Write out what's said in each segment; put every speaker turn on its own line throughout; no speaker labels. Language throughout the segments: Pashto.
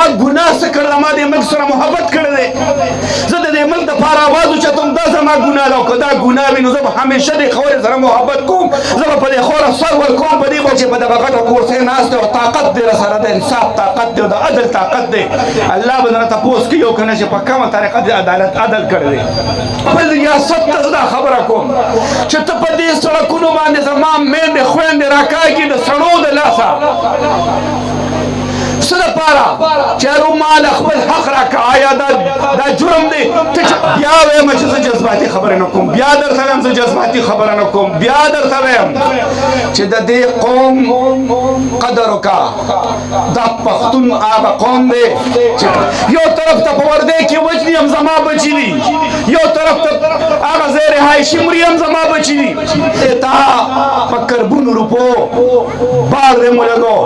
ما ګناه څه کړله ما دې ملک سره محبت کړی دی زه د دې ملک دپاره اواز اوچتوم دا زما ګناه ده او که دا ګناه وي نو زه به همیشه دې خورې سره محبت کوم زه به په دې خوره سر ورکوم په دې به چې په دغه غټه کورسۍ ناست دی او طاقت دی راسره د انصاف طاقت دی او د عدل طاقت دی الله به درنه تپوس کوي او که نه چې په کومه طریقه دې عدل کړی دی خپل ریاست ته زه دا خبره کوم چې ته په دې سړکونو باندې زما میندې خویندې راکاږي د سړو د لاسه څه دپاره چې هرو مال خپل حق راکړه آیا دا جرم دی بیا وایم چې زه جذباتي خبرې نه کوم بیا درته وایم زه جذباتي خبره نه کوم بیا درته وایم چې د دې قوم قدر وکړه دا پښتون هغه قوم دی چې یو طرف ته په وردۍ کې وجني هم زما بچي دي یو طرف ته هغه ځای رهایشي مري هم زما بچي دي تا په کربونو روپو بار دې مو لګو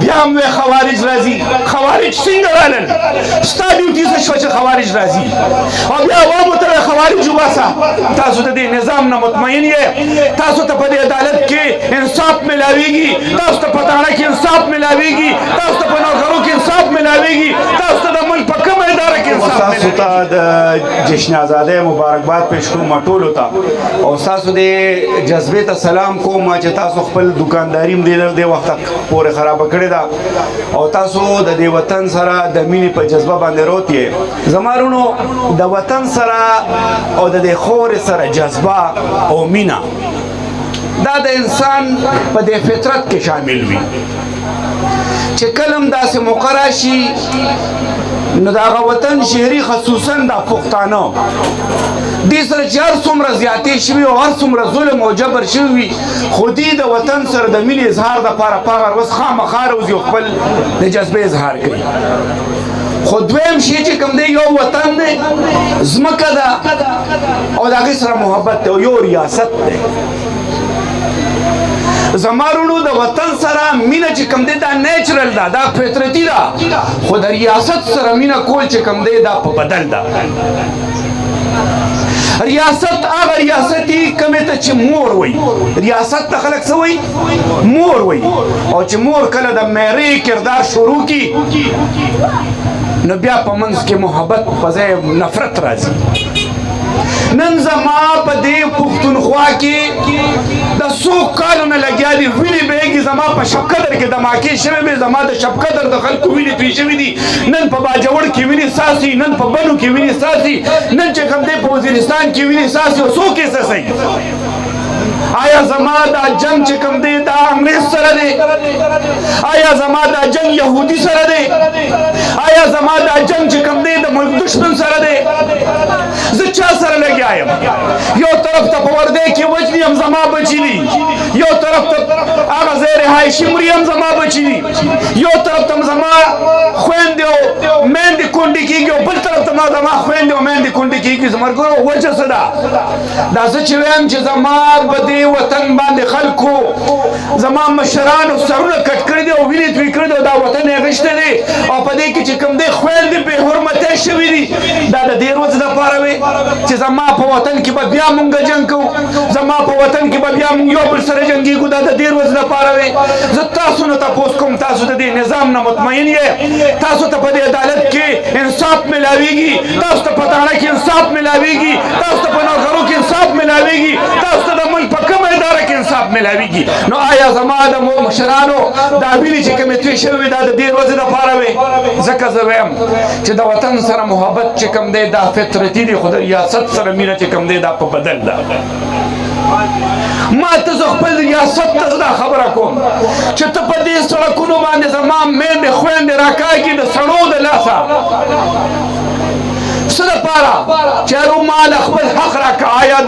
بیا هم وی خوارج راځي خوارج څنګه رالل ستا ډیوټي څه شوه چې خوارج راځي او بیا عوامو ته خوارج وباسه تاسو د دې نظام نه مطمئن یې تاسو ته په دې عدالت کې انصاف ملاویږي تاسو ته په تاڼه کې انصاف ملاویږي تاسو ته په نوکرو کې انصاف ملاویږي تاسو ته د ملک په کومه اداره کې انصاف ملاویږي تاسو ته د جشن ازادۍ مبارکباد پیش کوم ټولو ته او تاسو د جذبې ته سلام کوم چې تاسو خپل دکانداري هم دې وخت پورې خرابه کړې ده او تاسو د دې وطن سره د مینې په جذبه باندې روت یې زما وروڼو د وطن سره او د دې خاورې سره جذبه او مینه دا د انسان په دې فطرت کې شامل وي چې کله هم داسې موقع راشي نو د هغه وطن شهري خصوصا د پښتانه دې سره چې هر څومره زیاتې شوي او هر څومره ظلم او جبر شوي وي خو دې د وطن سره د مینې اظهار دپاره په هغه ورځ خامخا راوځي او خپل د جذبې اظهار کوي خو دویم شی چې کوم دی یو وطن دی ځمکه ده او د هغې سره محبت دی او یو ریاست دی زما وروڼو د وطن سره مینه چې کوم دی دا نیچرل ده دا فطرتي ده خو د ریاست سره مینه کول چې کوم دی دا په بدل ده ریاست هغه ریاستي کومې ته چې مور وایي ریاست ته خلک څه وایي مور وایي او چې مور کله د میرې کردار شروع کړي نو بیا په منځ کې محبت په ځای نفرت راځي نن زما په دې پښتونخوا کې د څو کالو نه لګیا دي وینې بهېږي زما په شب قدر کې دماکې شوې وې زما د شب قدر د خلکو وینې توی شوي دي نن په باجوړ کې وینې څاڅي نن په بنو کې وینې څاڅي نن چې کوم دی په وزیرستان کې وینې څاڅي او څوک یې څڅوي آیا زما دا جنگ چې کوم دی دا انګریز سره دی آیا زما دا جنگ یهودي سره دی آیا زما دا جنگ چې کوم دی د ملک دشمن سره دی زه چا سره لګیا یم یو طرف ته په وردۍ کې وجني هم زما بچي دي یو طرف ته هغه ځای رهایشي مري هم زما بچي دي یو طرف ته زما خویندې او میندې کونډې کېږي او بل طرف ته زما خویندې او میندې کونډې کېږي زما ملګرو وجه څه ده دا زه چې وایم چې زما په دې وطن باندې خلکو زما مشرانو سرونه کټ کړي دي او وینې توی کړي دي او دا وطن یې غشتی دی او په دې کې چې کوم دی خویندې بې حرمتۍ شوي دي دا د دې ورځې دپاره وې چې زما په وطن کې به بیا مونږ جنګ کوو زما په وطن کې به بیا مونږ یو بل سره جنګېږو دا د دې ورځې دپاره وې زه تاسو نه تپوس کوم تاسو د دې نظام نه مطمئن یې تاسو ته په دې عدالت کې انصاف ملاویږي تاسو ته په تاڼه کې انصاف ملاویږي تاسو ته په نوکرو کې انصاف ملاویږي تاسو ته د ملک په کومه اداره کې انصاف ملاویږي نو آیا زما د مشرانو دا وینې چې کومې توی شوې دا د دې ورځې دپاره وې ځکه زه وایم چې د وطن سره محبت چې کوم دی دا فطرتي دی خو د ریاست سره مینه چې کوم دی دا په بدل ده ما ته زه خپل ریاست ته دا خبره کوم چې ته په دې سړکونو باندې زما میندې خویندې راکاږي د سړو د لاسه څه دپاره چې هرو مال خپل حق راکړه آیا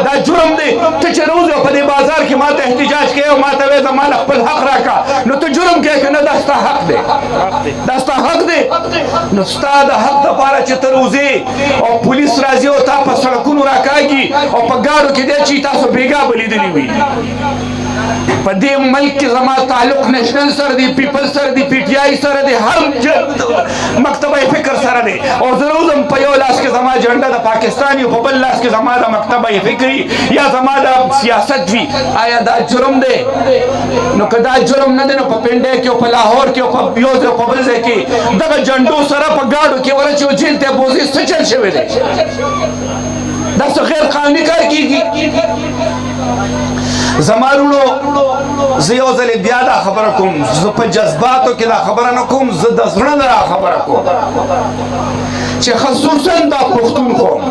دا جرم دی ته چې روز په دې بازار کې ما ته احتجاج کوې او ما ته وایې زما خپل حق راکړه نو ته جرم کوې که نه دا ستا حق دی دا ستا حق دی نو ستا د حق دپاره چې ته روزې او پولیس راځي او تا په سړکونو راکاږي او په ګاډو کې دی چې تاسو بېګا به لیدلي وي په دې ملک کې زما تعلق نیشنل سره دی پیپل سره دی پی ټي آی سره دی هر مکتبه فکر سره دی او زه روزم په یو لاس کې زما جنډه د پاکستان او په بل لاس کې زما د مکتبه فکري یا زما د سیاست وي آیا دا جرم دی نو که دا جرم نه دی نو په پنډۍ کې او په لاهور کې او په یو ځای او په بل ځای کې دغه جنډو سره په ګاډو کې ورچې او جیل ته بوځي څه چل شوی دی دا څه غیر قانوني کار کیږي زما وروڼو زه یو ځلې بیا دا خبره کوم زه په جذباتو کې دا خبره نه کوم زه د زړه نه دا خبره کوم چې خصوصا دا پښتون قوم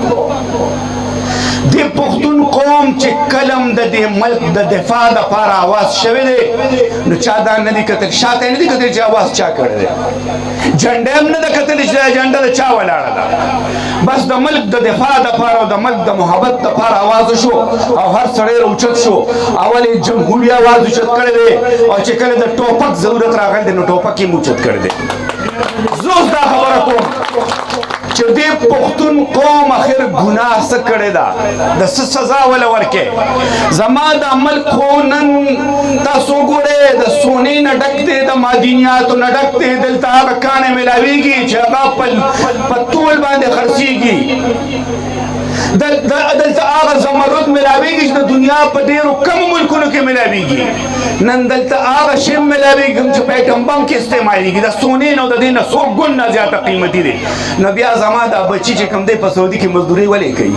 د پښتون قوم چې کلم د دې ملک د دفاع دپاره اواز شوی دی نو چا دا نه دي کتل شاته نه دي کتل چې اواز چا کړی دی جنډه هم نه ده کتلې چې دا جنډه د چا ولاړه ده بس د ملک د دفاع دپاره او د ملک د محبت دپاره اواز وشو او هر سړی راوچت شو اول یې جمهوري اواز اوچت کړی دی او چې کله د ټوپک ضرورت راغلی دی نو ټوپک یې اوچت کړی دی زه اوس دا خبره کوم چې دې پښتون قوم اخر ګناه څه کړې ده د څه سزا وله ورکې زما د ملک خو نن تاسو ګورئ د سونې نه ډک دی د معدنیاتو نه ډک دی دلته هغه کاڼې میلاویږي چې هغه په تول باندې خرڅېږي دلته هغه زمرد میلاویږي چې د دنیا په ډېرو کمو ملکونو کې میلاویږي نن دلته هغه شی میلاویږي چې په ایټم بم کې استعمالیږي د سونې نه او د دې نه څو ګونه زیاته قیمتي دی نو بیا زما دا بچي چې کوم دی په سعودي کې مزدوري ولې کوي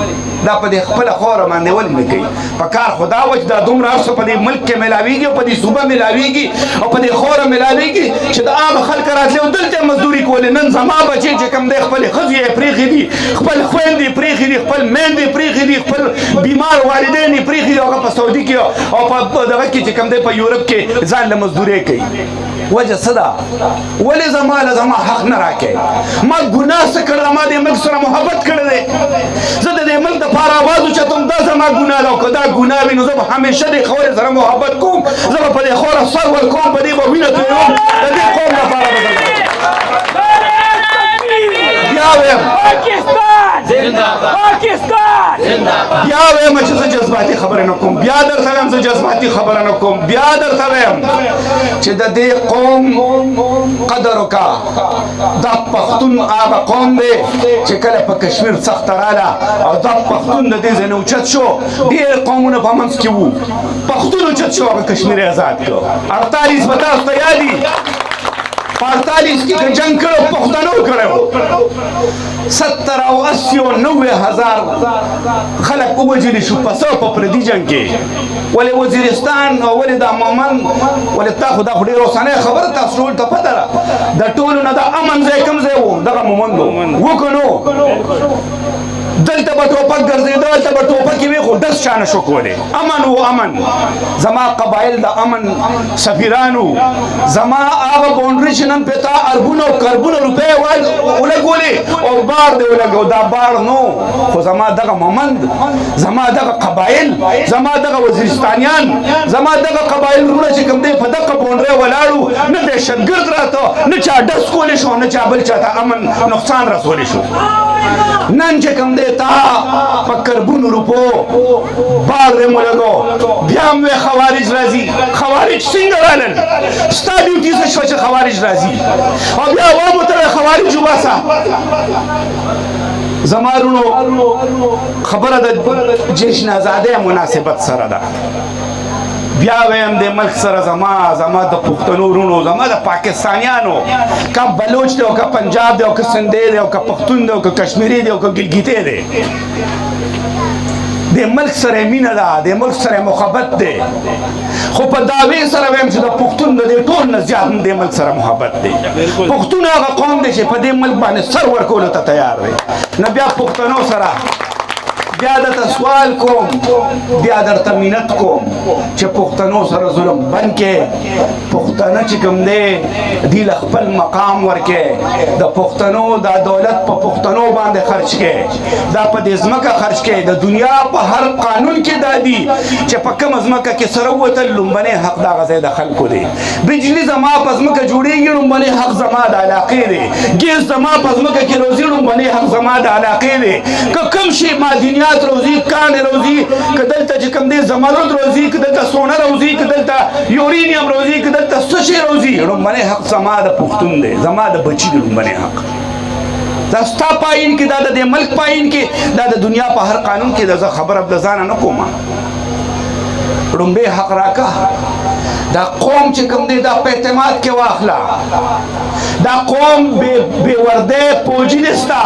دا په دې خپله خوره باندې ولې نه کوي په کار خو دا وه چې دا دومره هر څه په دې ملک کې میلاویږي او په دې صوبه میلاویږي او په دې خوره میلاویږي چې د عامه خلک راتلي او دلته مزدوري کولې نن زما بچي چې کوم دی خپلې ښځې یې پرېښي دي خپل خویندې یې پرېښي دي خپل میندې یې پرېښي دي خپل بیمار والدین یې پرېښي دي هغه په سعودي کې او په دغه کې چې کوم دی په یورپ کې ځان له مزدورۍ کوي وجه څه ده ولې زما حق نه راکوې ما ګناه څه کړې ده ما دې ملک سره محبت کړی دی زه د دې ملک دپاره اواز اوچتم دا زما ګناه ده او که دا ګناه وي نو زه به همیشه دې خورې سره محبت کوم زه به په دې خوره سر ورکوم په دې به وینه تویوم د دې قوم لپاره به بیا وایم بیا وایم چې زه جذباتي خبرې نه کوم بیا درته وایم زه جذباتي خبره نه کوم بیا درته وایم چې د دې قوم قدر وکړه دا پښتون هغه قوم دی چې کله په کشمیر سخته راله او دا پښتون د دې ځای نه اوچت شو ډېر قومونه په منځ کې وو پښتون اوچت شو هغه کشمیر یې آزاد کړ 48 به تاسو ته یاد وي په 48 کې که جنګ کړی پښتنو کړی و 70 او 80 او 90 هزار خلک ووژلي شو په څه په پردي جنګ کې ولې وزیرستان او ولې دا مومن ولې تا خو دا خو ډېره اوسنۍ خبره تاسو ټول ته پته ده د ټولو نه د امن ځای کوم ځای و دغه مومند و که نو دلته به ټوپک ګرځېده هلته به ټوپکې وې خو ډز چا نه شو کولی امن و امن زما قبایل د امن سفیرانو زما هغه باونډري چې نن پې تا اربونه او کربونه روپۍ ولګولې او بار دې ولګو دا بار نو خو زما دغه مومند زما دغه قبایل زما دغه وزیرستانیان زما دغه قبایل وروڼه چې کوم دی په دغه باونډرۍ ولاړو نه دهشتګرد راته نه چا ډز کولی شو نه چا بل چا ته امن نقصان رسولی شو نن چې کوم دی تا په کربونو روپو بار دې مو لګو بیا هم وی خوارج راځي خوارج څنګه رالل ستا ډیوټي څه شوه چې خوارج راځي او بیا عوامو ته خوارج وباسه زما وروڼو خبره د جشن ازادۍ مناسبت سره ده بیا ویم د ملک سره زما د پښتنو وروڼو زما د پاکستانیانو که بلوچ دی او که پنجاب دی او که سندی دی او که پښتون دی او که کشمیری دی او که ګلګیتی دی د ملک سره مینه ده د ملک سره محبت دی خو په دعوې سره ویم چې د پښتون د دې ټول نه زیات د ملک سره محبت دی پښتون هغه قوم دی چې په دې ملک باندې سر ورکولو ته تیار دی نه بیا پښتنو سره بیا درته سوال کوم بیا درته منت کوم چې پښتنو سره ظلم بند کې پښتانه چې کوم دی دوی له خپل مقام ورکې د پښتنو دا دولت په پښتنو باندې خرچ کې دا په دې ځمکه خرچ کې د دنیا په هر قانون کې دا دي چې په کومه ځمکه کې سره ووتل لومبنی حق دغه ځای د خلکو دی بجلي زما په ځمکه جوړېږي لومبنی حق زما د علاقې دی ګیس زما په ځمکه کې روزي لومبنی حق زما د علاقې دی که کوم شي معدنیات روزي کان روزي که دلته چې کوم دی زمرد روزي که دلته سونه روزي که دلته یورینیم روزي که دلته څه شی روزي لومبنی حق زما د پښتون دی زما د بچي دی لومبنی حق دا ستا پاین کې، دا د دې ملک پاین کې، دا د دنیا په هر قانون کې زه خبره د ځانه نه کوم. ړومبی حق راکه، دا قوم چې کوم دی دا په اعتماد کې واخله. دا قوم بې ورده پوجي دی ستا،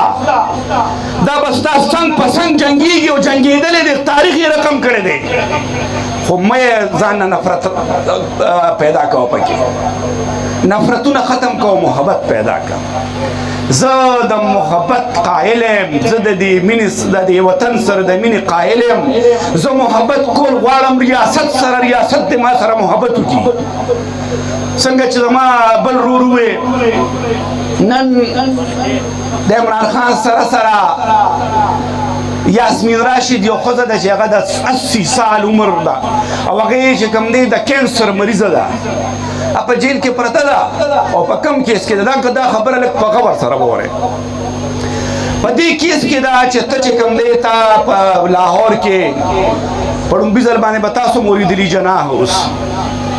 دا به ستا څنګ په څنګ جنګېږي او جنګېدلی دی، تاریخ یې رقم کړی دی. خو مه یې ځان نه نفرت پیدا کوه، پکې نفرتونه ختم کوه، محبت پیدا کړه. زه د محبت قائل یم، زه د دې مینې د دې وطن سره د مینې قائل یم. زه محبت کول غواړم ریاست سره، ریاست دې ما سره محبت وکړي. څنګه چې زما بل ورور وې نن د عمران خان سره یاسمین راشد یو ښځه ده چې هغه د 80 سال عمر ده او هغې چې کوم دی د کینسر مریضه ده، په جیل کې پرته ده او په کم کیس کې ده. دا خبره لږ په غور سره وورئ. په دې کیس کې ده چې ته چې کوم دی تا په لاهور کې په ړومبي ځل باندې به تاسو موریدلي جناح هوس،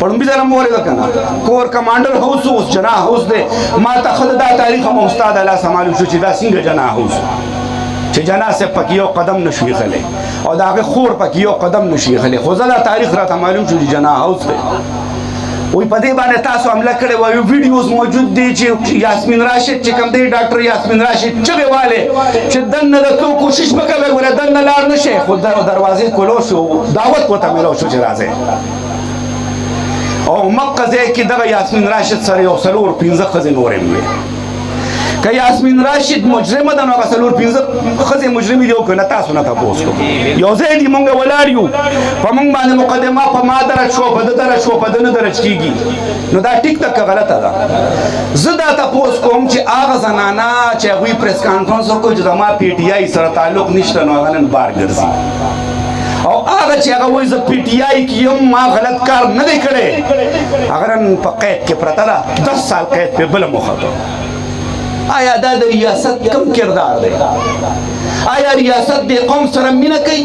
په ړومبي ځل هم واورېده که نه، کور کمانډر هوس اوس جناح هوس دی. ما ته ښه دا تاریخ هم استاد لاسه معلوم شو چې دا څنګه جناح هوس چې جناح صاحب پکې یو قدم نشو ایښلی او د هغې خور پکې یو قدم نشو ایښلی. خو زه دا تاریخ راته معلوم شو چې جناح هوس دی. وی په دې باندې تاسو حمله کړې وه. یو ویډیوز موجود دی چې یاسمین راشد چې کوم دی ډاکټر یاسمین راشد چغې والې چې دننه د تلو کوشش مه کوئ، ګوره دننه لاړ نه شئ. خو دروازې کلو شو، دعوت ورته میلاو شو چې راځئ. او مقه ځای کې دغه یاسمین راشد سره یو 4-5 ښځې نورې هم وې. که یاسمین راشد مجرمه ده نو هغه 4-5 ښځې مجرمې دي او که نه تاسو نه تپوس کوم. یو ځای دي مونږ ولاړ یو، په مونږ باندې مقدمه په ما درج شو، په ده درج شو، په ده نه درج کېږي. نو دا ټیک ده که غلطه ده؟ زه دا تپوس کوم چې هغه زنانه چې هغوی پریس کانفرنس وکړو چې زما پی ټي آی سره تعلق نشته نو هغه نن بار ګرځي. او هغه چې هغه وایي زه پی ټي آی کې یم ما غلط کار نه دی کړی، هغه نن په قید کې پرته ده، 10 سال قید پې بله موخه ده. آیا دا د ریاست کم کردار دی؟ آیا ریاست د قوم سره مینه کوي؟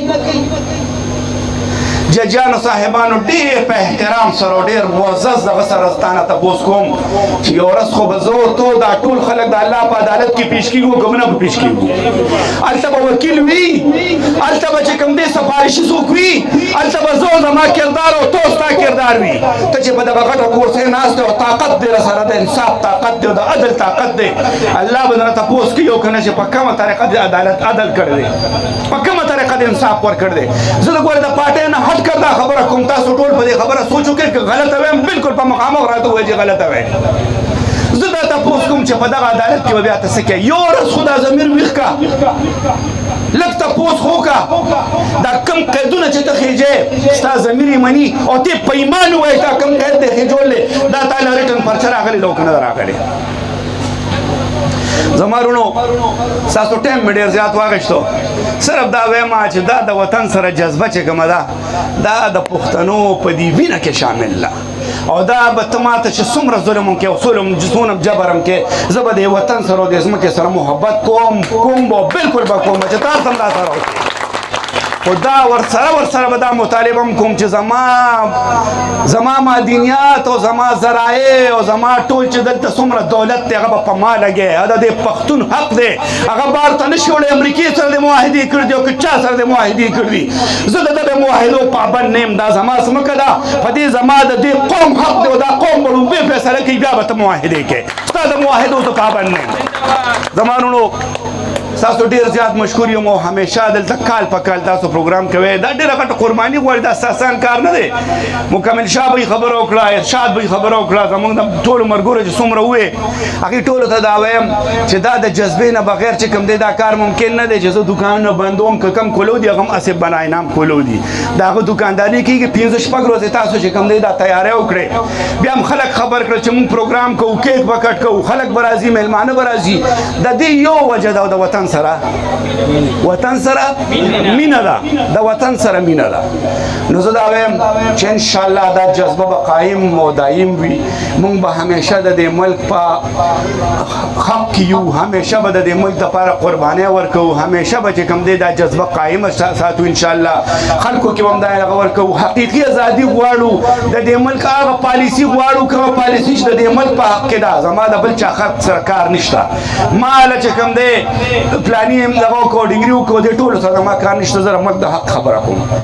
ججانو صاحبانو ډېر په احترام سره او ډېر معزز دغه سره تانه تپوس کوم چې یو ورځ خو به زه تو دا ټول خلک د الله په عدالت کې پیش کېږو که نه به پیش کېږو. هلته به وکیل وي، هلته به چې کوم دی سفارشي څوک وي، هلته به زه زما کردار او تو ستا کردار وي. ته چې په دغه غټه کورسۍ ناست دی او طاقت دی راسره د انصاف طاقت دی او د عدل طاقت دی، الله به درته تپوس کوي او که نه چې په کومه طریقه د عدالت عدل کړی دی، په کومه طریقه د انصاف ورکړی دی. زه د ګورې د پارټۍ نه هټ کر دا خبره کوم، تاسو ټول په دې خبره سوچ وکړئ که غلطه وایم بالکل په مخامخ راته ووایئ چې غلطه وایم. زه دا تپوس کوم چې په دغه عدالت کې به بیا ته څه کوې؟ یو ورځ خو دا ضمیر ویښ کړه، لږ تپوس خو وکړه. دا کم قیدونه چې ته خېجې ستا ضمیر یې مني او ته په ایمان ووایې تا کم قید دی خېجولی، دا تا له ریټن پرچه راغلی ده او که نه ده راغلی. زما رونو ستاسو ټایم مې ډېر زیات واخیستو، صرف دا وایم چې دا د وطن سره جذبه چې کومه ده دا د پښتنو په دې وینه کې شامل ده. او دا به ته ما ته چې څومره ظلم هم کې او څومره جبر هم کې، زه به د وطن سره او د ځمکې سره محبت کوم به بالکل به کوم چې تاسو هم دا سره وکړئ. خو دا ورسره به دا مطالبه هم کوم چې زما معدنیات او زما ذرایع او زما ټول چې دلته څومره دولت دی هغه به په ما لګی. دا د پښتون حق دی، هغه بار ته نشي وړی. امریکې سره د معاهدې کړي دي او که چا سره د معاهدې کړي دي، زه د ده د معاهدو پابند نه یم. دا زما ځمکه ده، په دې زما د دې قوم حق دی او دا قوم به لومبۍ فیصله کوي، بیا به ته معاهدې کوې. ستا د معاهدو ته پابند نه یم. زما وروڼو تاسو ډیر زیات مشکور یم او همیشه دلته کال په کال تاسو پروګرام کوئ. دا ډېره غټه قرباني غواړي، دا آسان کار نه دی. مکمل شاه به یې خبره وکړه، ارشاد به یې خبره وکړه، زموږ د ټولو ملګرو چې څومره ووې هغې ټولو ته دا وایم چې دا د جذبې نه بغیر چې کوم دی دا کار ممکن نه دی چې زه دوکانونه بندوم. که کم کولو دي هغه هم هسې بناینام کولو دي، د هغه دوکانداري کېږي. 5-6 ورځې تاسو چې کوم دی دا تیاری وکړئ، بیا هم خلک خبر کړه چې موږ پروګرام کوو، کیک به کټ کوو، خلک به راځي، میلمانه به راځي. د دې یو وجه ده او د وطن سره مینه ده د وطن سره مینه ده. نو زه دا وایم چې ان شاء الله دا جذبه به قایم او دایم وي. موږ به همیشه د دې ملک په حق کې یو، همیشه به د دې ملک دپاره قربانۍ ورکوو، همیشه به چې کوم دی دا جذبه قایمه ساتو ان شاء الله. خلکو کې به هم دا هغه ورکوو. حقیقي ازادي غواړو، د دې ملک هغه پالیسي غواړو کومه پالیسي چې د دې ملک په حق کې ده. زما د بل چا سره کار نشته. ما له چې کوم دی پلاني دغه وکړو ډنګري وکړو دې ټولو سره زما کار نشته. زه د ملک د حق خبره کوم.